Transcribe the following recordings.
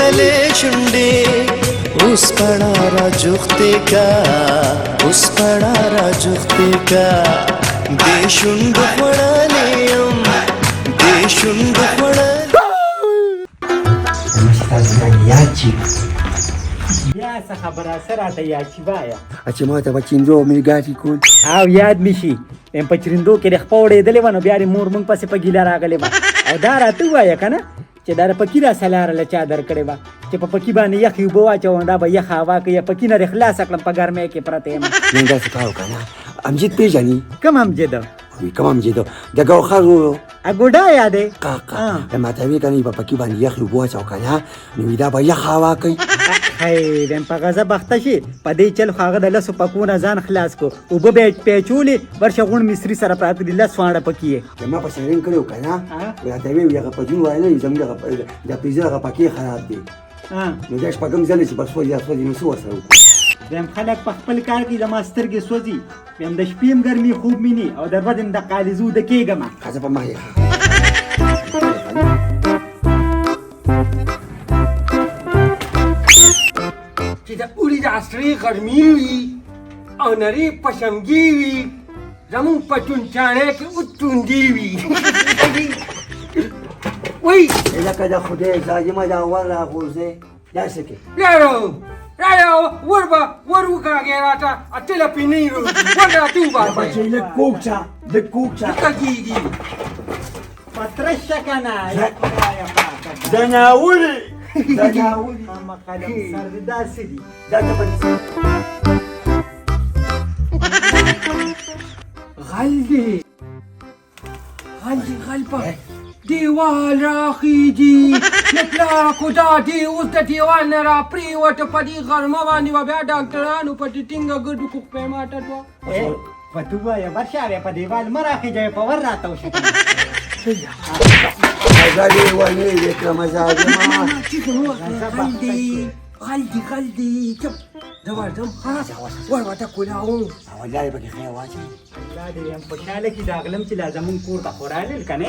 कले शुंडे उस पड़ारा जुखते का उस पड़ारा जुखते का देशुंड पड़ालेयम देशुंड पड़ाले याची या असं खबर असं राहता याची बाया अच्छा मग आता चिंजो मी गाठी कोण हाव याद मिशी एम पचरिंदो के देख पौड़े दले वनो ब्यारी मोर मंग पासे पगीला रागले बा अव दारा तू बाया का ना चे दारा पकीरा सलारला चादर कडे बा चे पकी बा ने यखी बोवा चवंदा बा यखावा के पकीना रेखला सकलम पगार में के प्रते नेंगा सकाव का ना आमजित पेजानी कम हम जेदो कमाम जेदो दगाव खारो अगोडा यादे kaka mata mi kani papa ki bani yakhi buwa chawkana ni wida ba yakhawa kai hay dem pagaza bakhtashi pade chal khaga dala su pakuna zan khlas ko ub bet pechuli barsha gun misri sara prat dilla swada pakiye kama pasarin karo kana ya tabi ya kapajun wa ina izam da pizza ga pakiye kharab di no dash pagam zale si baswa ya swadi no suwa saru dem khalak pakhpal kar ki master ke sozi dem da shpim garmi khub mini aw darbad da qalizu da ke gama kaza pa mahi kita uri da asri garmiwi onari pasamgiwi zamun patunchane ki utundiwi wai ila kada khude zajima da wala khuze ya sake yaro warba waruka gerata atela piniru wanda tuba bache le kokcha kagigi patrasha kana ya danawuri mama kalam sarda sidi data bani غلبة ديوال راخيجي نتلا كودا دي وسط ديوال نرا بري وتبدي غرما واني وبيا دكتورانو بدي تينغا غدو كوبي ما تدوا patuwa ya barsha ya padiwal mara ke jay power rata ho shaka azali wani lekra mazaji ma غلدي جب دوار دم خلاص ورا تاكلهم wallahi baki khayawaji lade yam pachale ki daglam chila zamun kur da khorale kane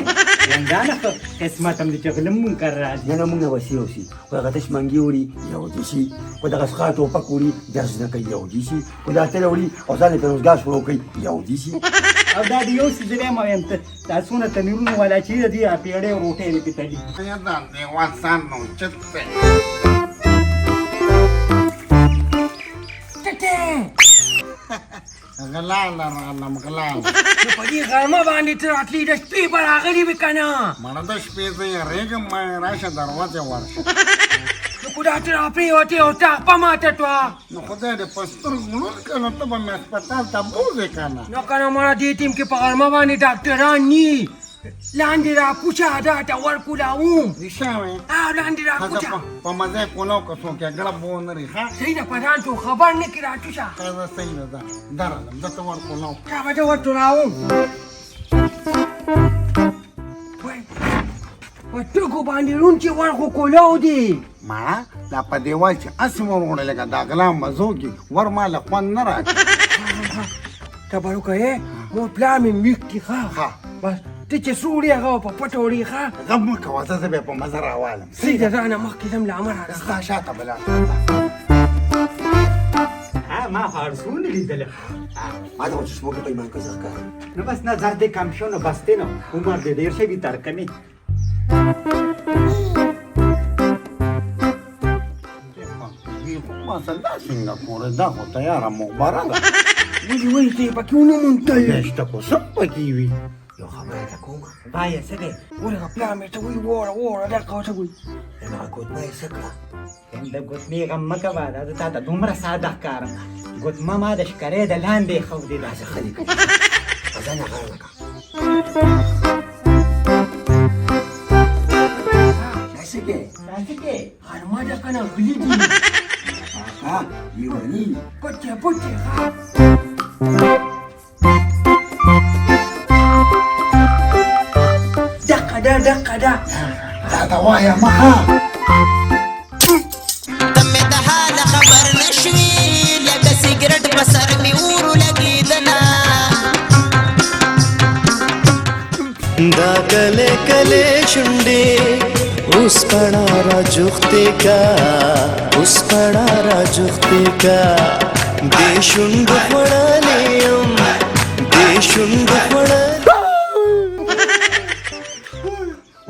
yandana ko qismatam di chaglam mun karra yana mun wasiyosi ko ga tash mangiuri yawdishi ko da gasqato pakuri dasna kai yawdishi ko da telawli osane penos gas furo kai yawdishi aw dadi yo sidre ma yant ta suna tanirun wala chi di a pede rote ni pitali ya dan de wasan no chette galala rana galala بدي غرما باندې تر اتلی د شپې پر راغلی وکنه mana da شپې زه رېګم ما راشه دروازه ورشه نو کودا تر اپری وته او تا پماته تو نو خدای دې پستر ګلون کنه ته به مې هسپتال ته بوزې کنه نو کنه مړه دې ټیم کې په غرما باندې ډاکټران ني لاندې را پوښا دا تا ور کولاوم ریښاوې لاندې را پوښا په مزه کولو که څوک یې ګړه بونه ریښه صحیح ده پدان ته خبر نه کړه توشا دا صحیح ده درلم دته ور کولو کا به ورته راوم وای وټکو باندې رون چې ور خو کولاو دی ما دا په دیوال چې اسمه وروړل لکه دا غلا مزوږي ور ما له خوان نه راځي تبارو که مو پلا می میکتی ها بس ته چې سوري هغه په پټوري ها غم کوه زه به په مزه راوالم سیده رانه مخکې دم له امر هغه ستا شاته بلا ha ma harsun lidele ما دا وچ سموګ په ایمان کا زکا no bas nazar de kam sho no baste no umar de der she bitar kani ما صدق سنغافوره دا خو تیاره مخبره ده ولې وایي ته یې پکې ونه منتل نشته خو سم پکې وي یو خبره تا کومه baya sade ورغه پلا مې ته وایي وره دا کوته وایي ما کوت ما سکا da got mi gamma ka ba da ta dumra sada kar got mama da shkare da lande khawdi da خليك أنا غيرك ناسكي Asike harma da kana gulidi ها يوني pote ha دقه دا دا دوا یا مخه تمه د حال خبر نشوي لکه سیګریټ په سر می ور لګیدنا دا کله کله شونډې اوس پړاره جوختې کا اوس پړاره جوختې کا دې شونډو خوړلې یم دې شونډو خوړلې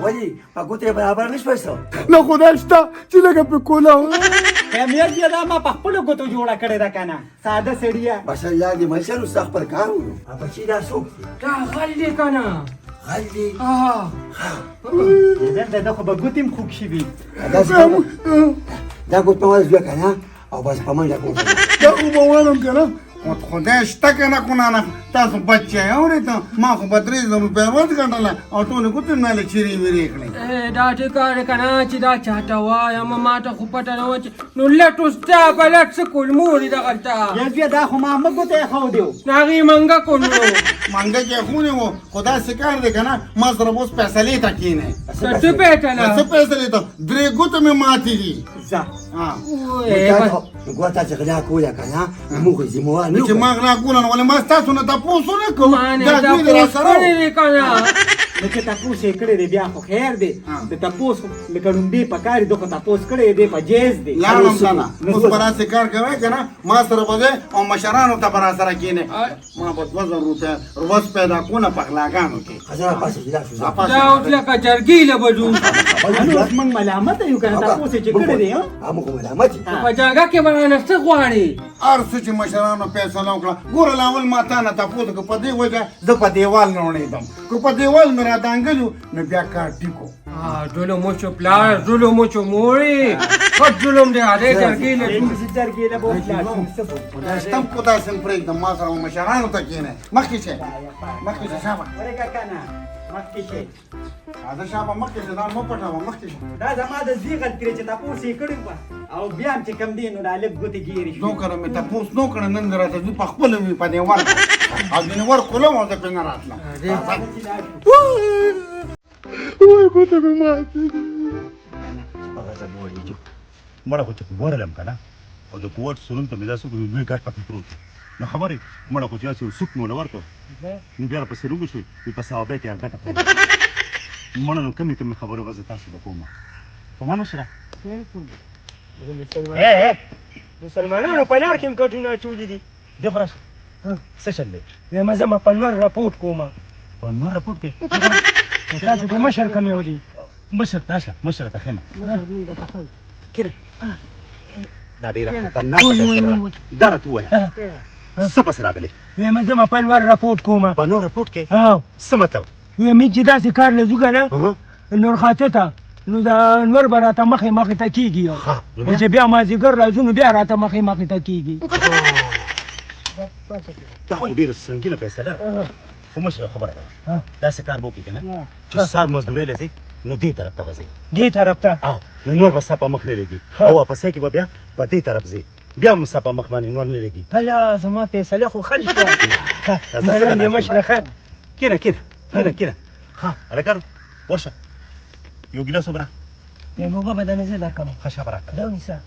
ولې په ګوتې برابر نشوي څه نه خدای شته چې لږه پې کوله فیملیت بیا دا ما په خپلو ګوتو جوړه کړې ده که نه ساده سړیه بس یار دې ملچر ستا خپل کار وکړو بچي دا څوک دی دا غل دی که نه غل دی دا خو به ګوتې هم خوږ شوي دا ګوت په وزه که نه او بس په منډه کوم دا خو به وایم که نه خدای شته که نه کنانه تاسو بچی اورېده ما خو به 300 روپۍ ورځ ګټله او ټولې ګوتې مې له چیرې ویرې کړې دا ټکار که نه چې دا چاته وایم ما ته خو پته نه وه چې نو لټو ستا په لټ څه کولمور دي دغلته یس بیا دا خو ما مه ګوته یې ښودې و نو هغې منګه کولو منګه کې خونې و خو داسې کار دی که نه ما سره به اوس فیصلې ته کښېنئ څه پیټله څه فیصلې ته 3 ګوتې مې ماتې دي ځه ګوته چې غلا کوله که نه موږ یې ذموار نه چې ما غلا کوله نو ولې ما ستاسو نه تپوس ونه کوم دا دوی دې راسره کړی دی که نه نو چې تپوس یې کړی دی بیا خو خیر دی د تپوس لکه ړومبې په کار دی خو تپوس کړی دی په جیز دی لاړم که نه اوس به راسې کار کوئ که نه ما سره به ځئ او مشرانو ته به راسره کښېنئ ما به 2000 روپۍ ورځ پیدا کونه په غلاګانو کې خزانه پاسې جدا شو دا اوس لکه جرګۍ له به ځو اوس موږ ملامته یو که نه تپوس یې چې کړی دی موږ ملامت یو په جګه کې به رانه څه غواړې هر څه چې مشرانو فیصله وکړه ګوره لاول ما تا نه تپوس که په دې وجه زه په دیوال نه وړېدم که په دیوال مې را دانګلو نو بیا کار ټیکو ظلم وشو پلار ظلم وشو مورې خود ظلم دی هغې جرګۍ له ځو جرګې له به ولاړ شتم خو داسې م پرېږدم ما سره مشرانو ته کښېنئ مخکې شئ مخکې شئ شابه ورګه که نه مخکې شئ دا شابه مخکې شئ دا مه پټوه مخکې شئ دا زما د زوی غلط کړی چې تپوس یې کړی وه او بیا هم چې کم دی نو دا لږ ګوتې ګیرې شوې نو کله مې تپوس نو کړه نن دې راته دوی په خپله وي په دیوال او ځینې ورکولم او زه پرې نه راتلم وای ګوته مې ماتې دي مړه خو چې ورلم که نه او د قوت سرون ته مې داسې وکړو لوی ګټ پکې پروت نو خبرې مړه خو چې داسې سوک مې ونه ورکړو نو بیا راپسې روږو شوې وي په صحابۍ کې ګټه پروت مړه نو کمې کمې خبرې به زه تاسو ته کوم په ما مشره مسلمانانو په لار کې هم کټونه اچولي دي دې خو راشه څه چل دی وایم زه ما په لمر راپورټ کوم په نور راپورټ کې تاسو په مشر کم یو دي مشر تاسو مشر ته خېمه دا ډېره خطرناکه فیصله ده راته ووایه څه پسې راغلی وایم زه ما په لمر راپورټ کوم په نور راپورټ کې څه مطلب وایم چې داسې کار له ځو که نه نور خاطر ته نو دا انور به راته مخې مخې ته کېږي او چې بیا مازدیګر راځو نو بیا راته مخې مخې ته کېږي دا خو ډېره سنګینه فیصله ده خو مشره خبره ده داسې کار به وکړي که نه چې سهار مزدورۍ له ځې نو دې طرف ته به ځې دې طرف ته نو نور به ستا په مخ نه لګي او واپسۍ کې به بیا په دې طرف ځې بیا هم ستا په مخ باندې نور نه لګي بله زما فیصله خو ښه شوه منم دې مشره ښه کېنه ها هلکانو ورشه یو ګیلاس وبره یو اوبه به درنه زه درکړم ښه شابه راکړه دا ونیسه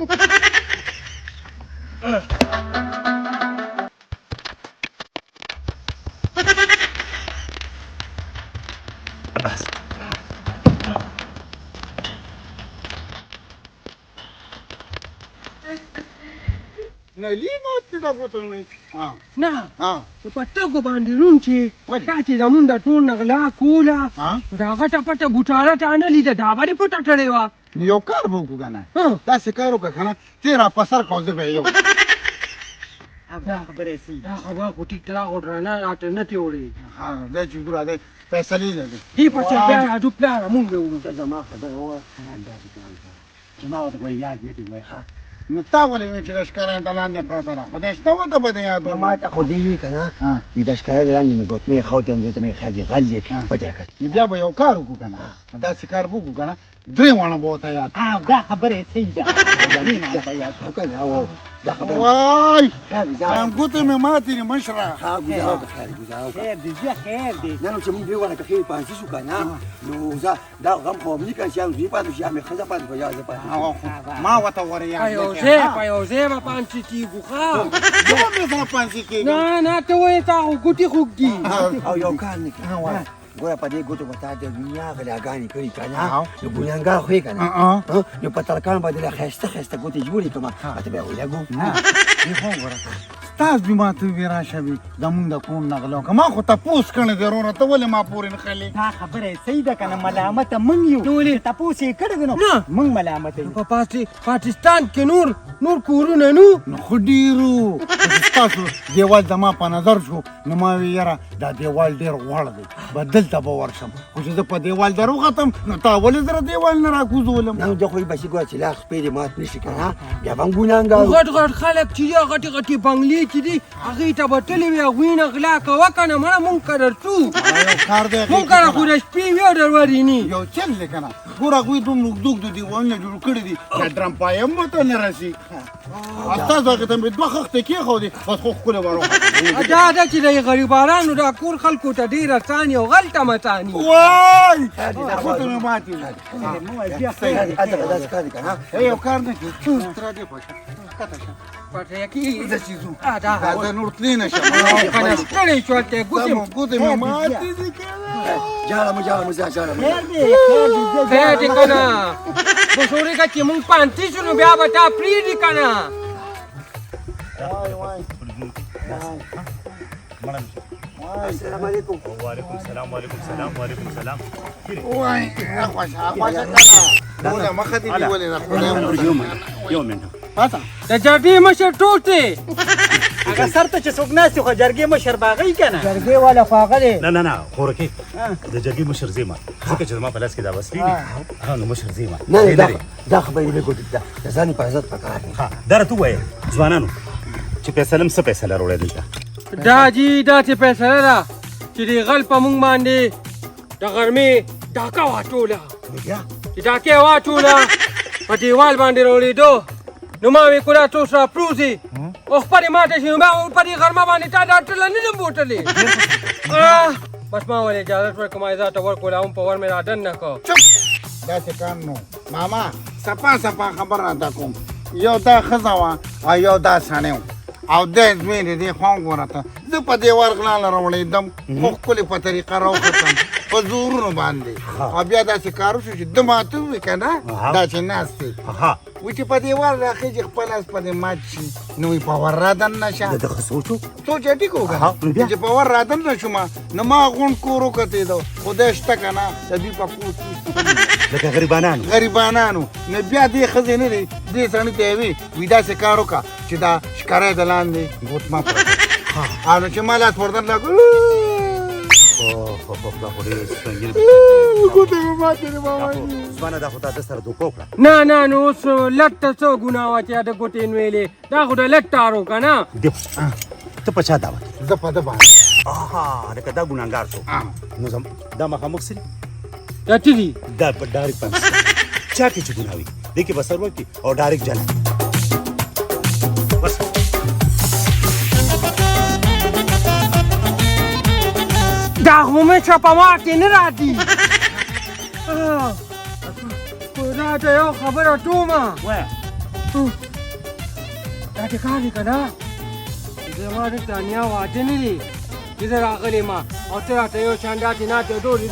بس نه لیمو دا بوتل نه په ټکو باندې روم چې دا چې زمونږ د ټول نه غلا کوله دا غټه پټه بوټاله ته نه لیده دا به دې پټه کړې وه یو کار به وکړو که نه داسې کار وکړه که نه تی را په سر کړو زه به یو دا خبرې سي دا خبره خو ټیک ټاک او درنه راته نه تېوړې دی چې ګوره دی فیصلې لري دې پسې بیا راځو پلاره مونږ به وړو زما خبره وه چې ما ورته وایي یاد دې وایي نو تا ولې وایې چې لښکره ته لاندې پرته ده خدای شته ورته به دې یاد ما ته خو دې وي که نه د ښکاره د لاندې مې ګوتمې ښودم دې ته مې خالي غل دې پټه کړ بیا به یو کار وکړو که نه داسې کار به وکړو که نه 3 واڼه به ورته یاد دا خبرې صحیح ده وای ګوتې مې ماتې دي مشره خیر دی زه خیر دی نه نو چې موږ دوی ونه که خیر پانسي شو که نه نو زه دا غم خو مې که چې هم دوی پاتې شي یا مې ښځه پاتې کړه یا زه پاتې ما ورته ور یاد په یو ځای به پانسي کېږو ښه زه به مې سره پانسي کېږم نه ته وایې تا خو ګوتې خوږ دي او یو کار نه کوي ګوره په دې ګوتو به تا د دنیا غلاګانې کړي که نه او. نو ګناهګار خو یې که نه اه. نو په ترکان باندې له ښایسته ښایسته ګوتې جوړې کړم ته بیا ولګو تاسو به ما ته وی راشه وي زمونږ د کور نغلو که ما خو تپوس کړی دی وروره ته ولې ما پورې نه خلې دا خبره یې صحیح ده که نه ملامته موږ یو چې تپوس یې کړی دی نو نه. موږ ملامته یو په پاکستان کې نور کورونه نو نو خو ډېرو ستاسو دیوال زما په نظر شو نو ما وی یاره دا دیوال ډېر غوړ دی به دلته به ورشم خو چې زه په دیوال در وختم نو تا ولې زره دیوال نه راکوزولم نو زه خو یې بچي ګوره چې لاس خپې دې مات نه شي که نه بیا به هم ګناهګار غټ خلک چې دي غټې غټې بنګلې چې دي هغې ته به تللې وي هغوی نه غلا کوه که نه مړه مونږ که درڅو یو کار دی مونږ کره خو د شپې وي او د ورځې نه یو چل دی که نه ګوره هغوی دومره اوږد اوږد دیوالونه جوړ کړي دي دا ډرمپایه هم ورته نه رسي ستاسو هغې ته مې دوه خښتې کېښودې بس خو ښکلې به روښه دا ده چې د غریبانو دا کور خلکو ته ډېر اساني او غلطه متاني وای خو ته مې ماتې داسې کار دی که نه یو کار نه کېږي تر دې پاشه کته شه پټه کې زه چې ځو دا دا زه نور تللی نه شم کنه ستړی شو ته ګوتې ګوتې مې ماتې دي جاړم جاړم خیر دې کنه بسوري کا چې مونږ پانتی شو نو بیا به تا پرېږدي که نه السلام علیکم وعلیکم سلام وعلیکم سلام وعلیکم سلام وای خوښه کنه ونه مخه دې نیولې ده خدای یو منټ پاته د جرګې مشر ټوک دی هغه سر ته چې څوک ناست وي خو جرګې مشر به هغه یي که نه جرګې والا خو هغه دی نه خورکې د جرګې مشر زیما ځکه چې زما په لاس کې دا وسلې دي ها نو مشر زیما نه دا خبرې مې ګوتې ده د ځان حفاظت پکار دی ها دا راته ووایه ځوانانو چې فیصله م څه فیصله راوړی دلته دا جی دا چې فیصله ده چې د غل په مونږ باندې د غرمې ډاکه واچوله چې ډاکې واچوله په دیوال باندې راولېدو نو ما وې کولا تو سره پروزي او خپلې ماته شي نو ما په دې غرمه باندې تا دا ټله نه یم بوتلې بس ما ولې اجازت ورکړه ما یې ځان ته ورکوله هم په ور مې را دن نه کړ چپ داسې کار نو ماما سپا خبر راته کوم یو دا ښځه وه او یو دا سړی و او دی زمینې دې خوا وګوره ته زه په دیوال غلا نه راوړېدم خو ښکلې په طریقه راوختم په زورونو باندې او بیا داسې کار وشو چې ده ماته ووي که نه دا چې ناست دی وي چې په دیوال راخېږي خپل لاس په دې مات شي نو وي په ور رادن نه شه د ښه سوچ سوچ یې ټیک وکړه چې په ور رادن نه شوم نو ما غونډ کور وکتېدو خدای شته که نه د دوی په کور لکه غریبانانو نو بیا دې ښځې نه دی دې سړي ته یې وي داسې کار وکړه چې دا ښکاری د لاندې ګوتما پرته او نو چې ما لاس وردن لاګو ګوتې مې ماتې دي ماما ځوانه دا خو تا د سره دوکه وکړه نه نو اوس لټ ته څه ګناه وه چې د ګوتې نویلې دا خو د لټ تارو که نه ته په چا دعوت زه په ده باندې لکه دا ګناهګار شو نو دا مخامخ سري دا څه دي دا په ډایرکټ پنس چا کې چې ګناه وي دې کې به سر وکړي او ډایرکټ جنت بس دا خو مې چپه کې نه راځي دا ته یو خبره تومه دا چې کار دی که نه زما د تانیا واده نه دی چې زه راغلی ما او ته راته یو شان داسې ناستې ډولې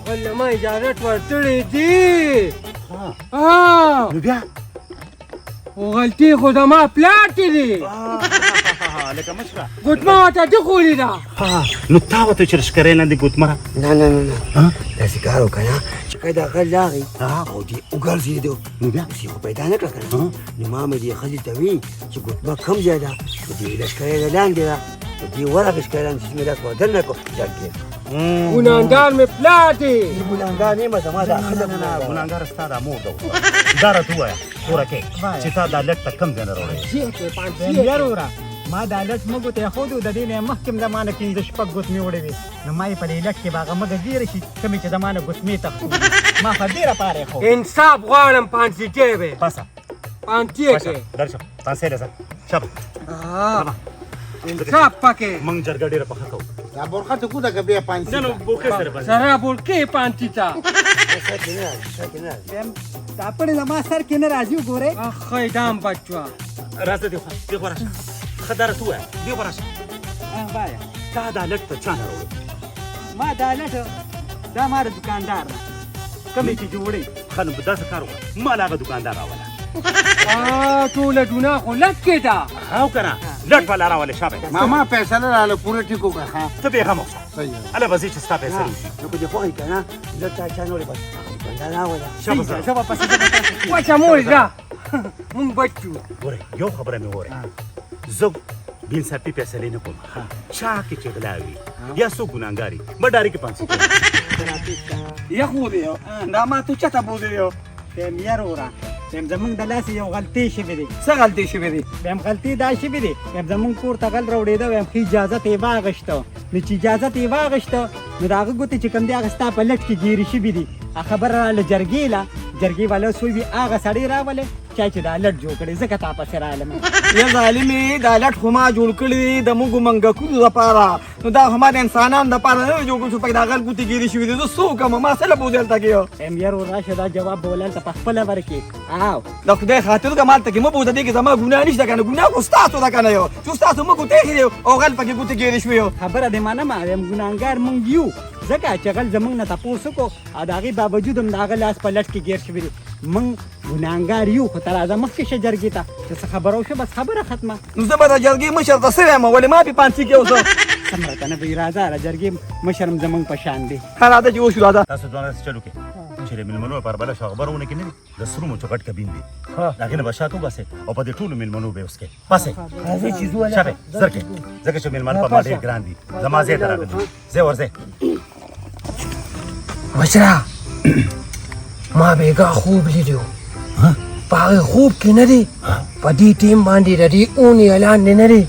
بل ما اجازت ورکړې دي نو بیا خو غلطي خو زما پلار کې دی لکه مشره ګوتما ورته ده خولې ده نو تا ورته چې ښکاری لاندې ګوتمره نه داسې کار وکړه نه چې که دا غل راغی او دې وګرځېدو نو بیا داسې خو پیدا نه کړه که نه نو ما مې دې ښځې ته وي چې ګوتما کم ځای ده نو دې لښکری له لاندې ده نو دې ورغې ښکری لاندې چې مې لاس ورتل نه کړو جګې ګناهګار مې پلار دی ګناهګار نه یم زما دا ښځه ګناهګاره ستا دا مور ده دا راته ووایه خورکې چې تا دا لټ ته کم ځای نه راوړی یار وره ما دا لټ مه ګوتې ښودو د دې نه مخکې م زما نه 15 ګوتمې وړې وې نو ما یې په دې لټ کې به هغه مګه ګیره شي کومې چې زما نه ګوتمې تښتو ما خو ډېره پاره یې ښود انصاف غواړم پانسیټې وې پاسه پانسیټې کې درشه پانسې لسه شابه انصاف پکې موږ جرګه ډېره پخه کوو دا برخه ته کوده که بیا پانسي نه نو بوکې سره بس سره بولکې پانسي ته دا پړې زما سر کې نه راځي وګورئ اخی دام بچوه راځه دې خوا راشه ښه دا راته ووایه دې خوا راشه بایا تا دا لټ ته چا نه راوړی ما دا لټ دا مار دکاندار کمی چې جوړي خانم دا څه کار وکړه ما لاغه دکاندار راولا ټوله دونه خو لټ کې ده هاو کنه لټ والا راولې شابه ماما پیسې نه رااله پوره ټیکو کا ها ته به هم اوسه صحیح الا بزی چې ستا پیسې نو کو دې خوای کنه لټا چانولې بس دا لا ولا شابه زما پسې واچه مول ده مونږ بچو ګوره یو خبره مې وره زه بین سپی پیسې لینه کوم چا کې چې غلاوي یا سو ګناګاری مډاری کې 500 یا خو دی دا ما ته چاته بوزي یو تم یارورا تم زمونږ د لاس یو غلطي شوی دی څه غلطي شوی دی هم غلطي دا شوی دی هم زمونږ کور ته غل راوړې دا هم اجازه ته واغشته نو چې اجازه ته واغشته نو دا ګوتې چې کوم دی هغه ستا په لټ کې ګیری شوی دی خبره له جرګې والا سوی وی هغه سړی راولې چا چې دا لټ جوړ کړي ځکه تا پسې رالم یا ظالمې دا لټ خو ما جوړ کړي د موږ منګکو لپاره نو دا خو ما د انسانانو لپاره نه جوړ کړو چې پکې دا غل ګوتې ګیرې شوي دي زه څه وکړم ما څه له بوځل ته کېږو ام یار راشه دا جواب بولل ته په خپله ورکې او د خدای خاطر که مالته کې مه بوځه دې کې زما ګناه نشته که نه ګناه خو ستاسو ده که نه یو چې ستاسو موږ ګوتې ایښي دي او غل پکې ګوتې ګیرې شوي یو خبره دې منم یم ګناهګار مونږ یو ځکه چې غل زمونږ نه تپوس وکړو او د هغې باوجود هم د هغه لاس په لټ کې ګیر شوي دي مونږ ګناهګار یو خو ته راځه مخکې شه جرګې ته چې څه خبره وشوه بس خبره ختمه نو زه به د جرګې مشر ته څه وایم ولې ما پې پانسي کې اوسه سمره که نه به راځه را جرګې مشر هم زمونږ په شان دی ها راځه چې وشو راځه تاسو ځوانان چلو کې چې ملمنو پر بل شو خبرونه کې نه د سرو مو چټ کبین دي دا غنه بشاتو بس او په دې ټولو ملمنو به اوسکه پاسه راځي چې زو ولا شابه زرکه زکه چې ملمن په باندې ګران دي زمازه ته راغلي زه ورځه مشره ما بیگا خوب لیدو پاگه خوب کی ندی پا دی ٹیم باندی ردی اونی اعلان ندی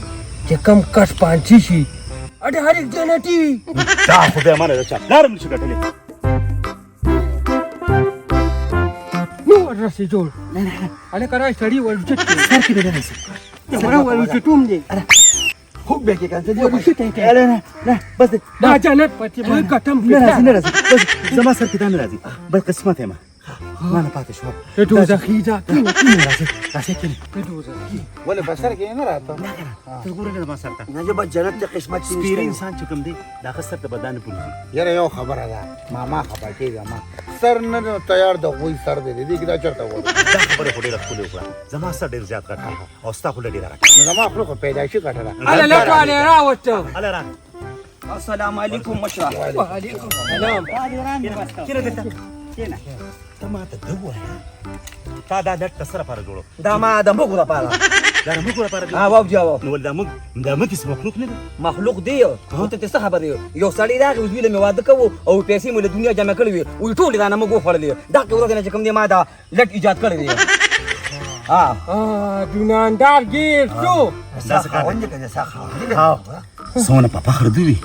چه کم کش پانچی شی اڈی هر ایک جنه ٹی وی دا خدای مانه چا لارم نشو ګټلې نو رسی جوړ اله کرای سړی ورچټ سر کې به راشي مرا ورچټوم دی خوب به کې کنه ورچټ ته نه نه بس دا جنت پتی مې کټم نه راځي نه راځي بس زما سر کې دا نه راځي بس قسمت ما ما نه پاتې شو ته دوزه خیدا راځي راځي کله ته دوزه ولې بسر کې نه راته تر ګوره نه ما سره نه به جنت ته قسمت کې سپیر انسان چې کوم دی دا خسر ته بدن پوری یاره یو خبره ده ماما خبر کېږه ما سر نه تیار د غوي سر دی دې کې دا چرته وره دا خبره خو ډیره خپل وکړه زما سره ډیر زیات کړه او ستا خو ډیره راکړه نو زما خپل خو پیدایشي کټه ده اله لټواله راوته الا را السلام علیکم مشره وعلیکم السلام کینه دته کینه ته ما ته دغه تا دا لټ سره پر جوړو دا ما د موږ لپاره دا موږ لپاره ها واو جواب نو دا موږ هیڅ مخلوق نه دی مخلوق دی ته څه خبر دی یو سړی راغی اوس ویله مې واده کوو او پیسې مې له دنیا جمع کړې وي وی ټول دا موږ خوړلې دا ورځ نه چې کوم دی ما دا لټ ایجاد کړی دی ها دوناندار گیر شو دا څه کار دی ونده کنه ساخه ها سونه په فخر دی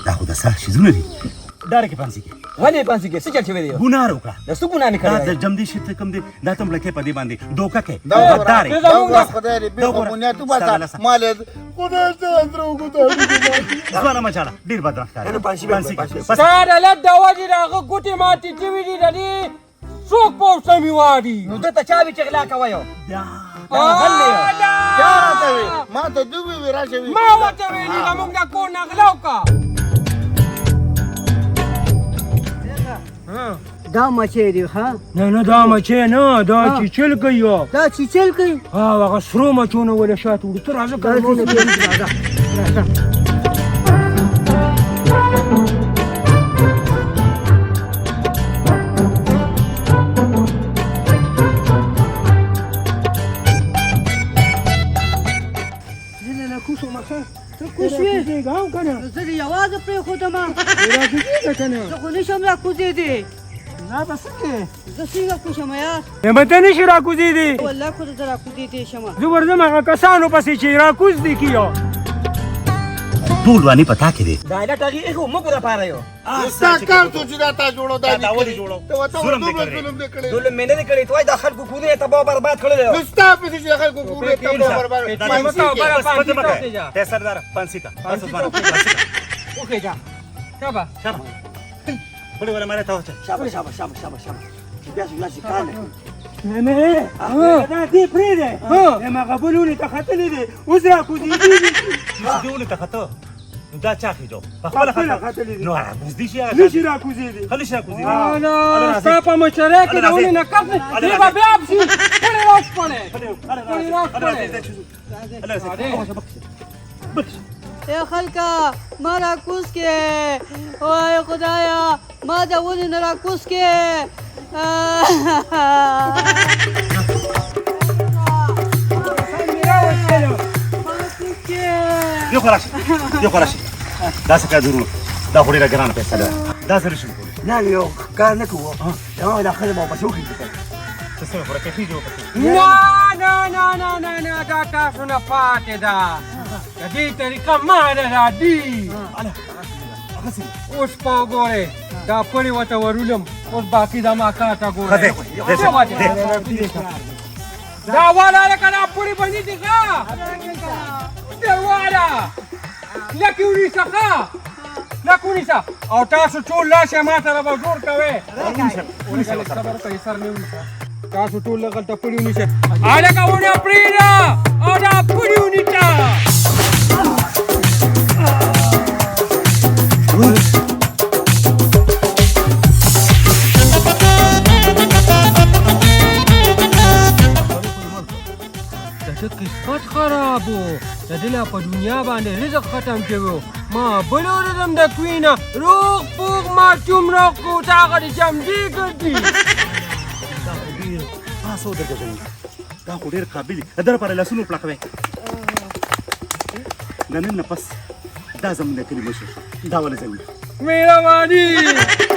دا خو د ساه شیزونه دي دا کې پانسي کې ولې پانسي کې څه چل شوی دی ګناه وکړه د څه ګناه مې دا کړی د جمدي شت کم دی دا تم لکه په دې باندې دوکه کې دا غداري دا خدای دې به بنیاد تو باسا مال خدای ته اندرو کو ته ځوانه مچاړه ډیر بد راخاره پانسي کې ساره لټ دا وځي راغه ګوټي ماتي ټي وی دی ردی څوک په سمي وادي نو ته چا وی چغلا کوي آه، چا راته وي ما ته دوی وی راشه وي ما وته ویلی موږ دا کو نغلاو کا دا مچې دی ها نه نه دا مچې نه دا چیچل کوي دا چیچل کوي ها هغه سرو مچونه ولا شات وړي ته راځه دا کارونه دې راځه کوشوي ګاو کنه زه دې یوازې پرېښودم راځي کنه زه خو نشم راکوزېدی نه بس کې زه څنګه کوشم یار به ته نشي راکوزي دي والله خو زه راکوزېدی شم زه ورځم هغه کسانو پسې چې راکوز دي کیو ټول وانی پتا کې دي دا لټ هغه ایکو موږ لپاره یو ستا کار ته چې دا تا جوړو دا دا ولې جوړو ته وته ظلم دې ظلم کړی. دې کړی ټول مې نه کړی توای دا خلکو کو نه تباہ برباد کړل نو ستا په دې خلکو کوړې ته برابر ته سردار پانسي کا بس بارو اوکې جا شابه شابه بڑے ولا ماره تا شابه شابه شابه شابه شابه بیا څنګه چې کار نه نه نه دا دې پرې ده ما قبولونه ته خطلې دي اوس راکوزي دي دیونه ته خطو دا چا خېجو په خپله خپله خطا ختلې دي. نو هغه بوزدي شي هغه نشي راکوزې دي خلي شي راکوزي انا ستا په مشره کې د ونې نه کپ نه دی به بیا شي پړې راس پړې ای خلکا ما را کوز کې وای خدایا ما د ونې نه را کوز کې یو خلاص یو خلاص دا څه کار ضرور دا خو ډېره ګرانه پیسه ده دا څه رسم کولی نه یو کار نه کوو یو دا خلک به پسې وخېږي څه څه خو راکې خېجو نه دا تاسو نه پاتې ده د دې طریقه ما نه راځي اوس په وګورئ دا پړې ورته ورولم اوس باقي دا ما کار ته ګورئ دا والا لکه دا پړې باندې دي ښه درواله لکه ونیسه ښه لکه ونیسه او تاسو ټول لاشه ما سره به زور کوئ صبر کوئ سر نه ونیسه تاسو ټول هلته پړې ونیسئ هلکه ونه پرېږده او دا پړې ونیسه قسمت خراب و د دې لا په دنیا باندې رزق ختم شوی ما بل ورځم د کوی نه روغ پوغ ما چومره کوټه هغه د جمدي ګرځي دا خو ډېر تاسو درګوي دا خو ډېر قابل دي در لپاره لاسونه پړکوي د نن نه پس دا زموږ د کلي مشر دا ولې زموږ مهرباني